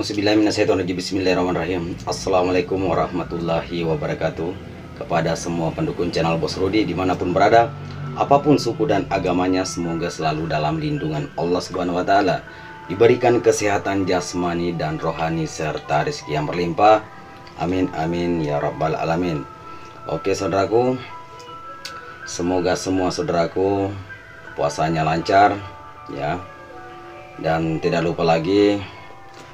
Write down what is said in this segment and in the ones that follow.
Auzubillahiminasyaitonirrajim. Bismillahirrahmanirrahim. Assalamualaikum warahmatullahi wabarakatuh. Kepada semua pendukung channel Bos Rudi dimanapun berada, apapun suku dan agamanya, semoga selalu dalam lindungan Allah Subhanahu wa Ta'ala, diberikan kesehatan jasmani dan rohani serta rezeki yang berlimpah. Amin amin ya rabbal alamin. Oke saudaraku, semoga semua saudaraku puasanya lancar ya. Dan tidak lupa lagi,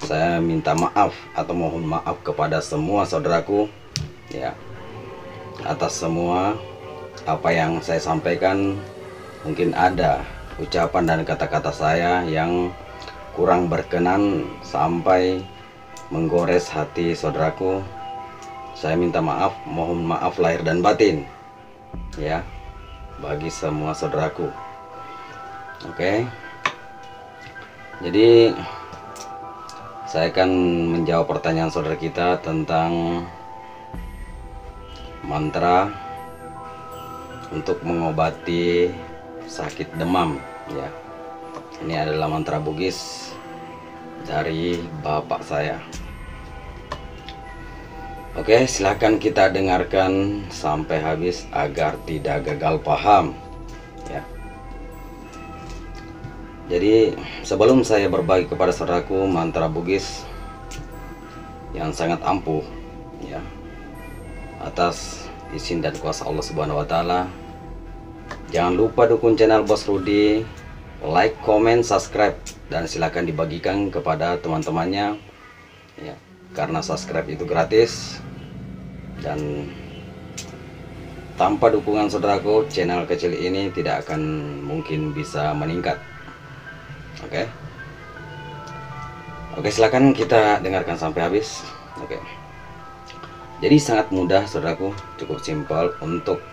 saya minta maaf atau mohon maaf kepada semua saudaraku ya, atas semua apa yang saya sampaikan. Mungkin ada ucapan dan kata-kata saya yang kurang berkenan sampai menggores hati saudaraku. Saya minta maaf, mohon maaf lahir dan batin ya, bagi semua saudaraku. Oke, jadi saya akan menjawab pertanyaan saudara kita tentang mantra untuk mengobati sakit demam ya. Ini adalah mantra Bugis dari bapak saya. Oke, silahkan kita dengarkan sampai habis agar tidak gagal paham ya. Jadi sebelum saya berbagi kepada saudaraku mantra Bugis yang sangat ampuh ya, atas izin dan kuasa Allah Subhanahu wa Ta'ala, jangan lupa dukung channel Bos Rudi, like, comment, subscribe, dan silakan dibagikan kepada teman-temannya ya, karena subscribe itu gratis. Dan tanpa dukungan saudaraku, channel kecil ini tidak akan mungkin bisa meningkat. Oke, silakan kita dengarkan sampai habis. Oke, jadi sangat mudah saudaraku, cukup simpel untuk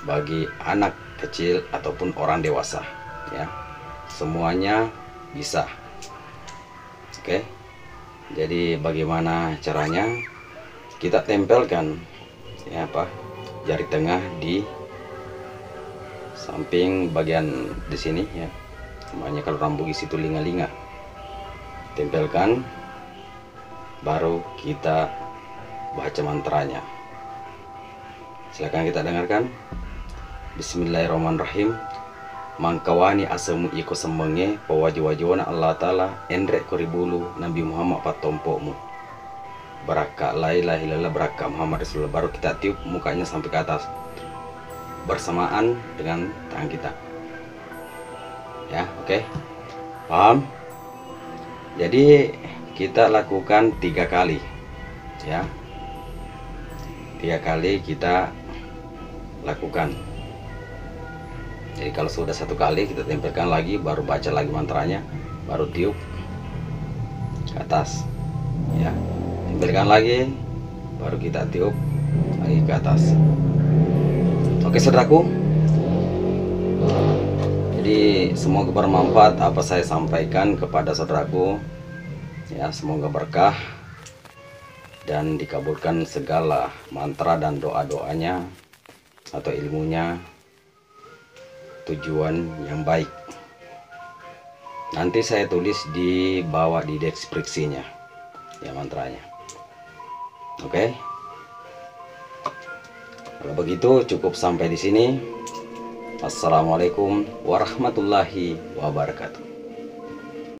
bagi anak kecil ataupun orang dewasa ya, semuanya bisa. Oke, jadi bagaimana caranya? Kita tempelkan ya jari tengah di samping bagian di sini ya, namanya kalau orang Bugis itu linga-linga. Tempelkan, baru kita baca mantranya. Silakan kita dengarkan. Bismillahirrahmanirrahim. Mangkawani asemu iko sembenge pawaji-wajiwana Allah Ta'ala endrek koribulu Nabi Muhammad patompokmu baraka la ilaha illallah baraka Muhammad Rasulullah. Baru kita tiup mukanya sampai ke atas bersamaan dengan tangan kita ya. Oke, paham? Jadi kita lakukan 3 kali ya, 3 kali kita lakukan. Jadi kalau sudah 1 kali kita tempelkan lagi, baru baca lagi mantranya, baru tiup ke atas ya, tempelkan lagi, baru kita tiup lagi ke atas. Oke saudaraku, jadi semoga bermanfaat apa saya sampaikan kepada saudaraku ya. Semoga berkah dan dikabulkan segala mantra dan doa-doanya atau ilmunya, tujuan yang baik. Nanti saya tulis di bawah di deskripsinya ya mantranya. Oke, kalau begitu cukup sampai di sini. Assalamualaikum warahmatullahi wabarakatuh.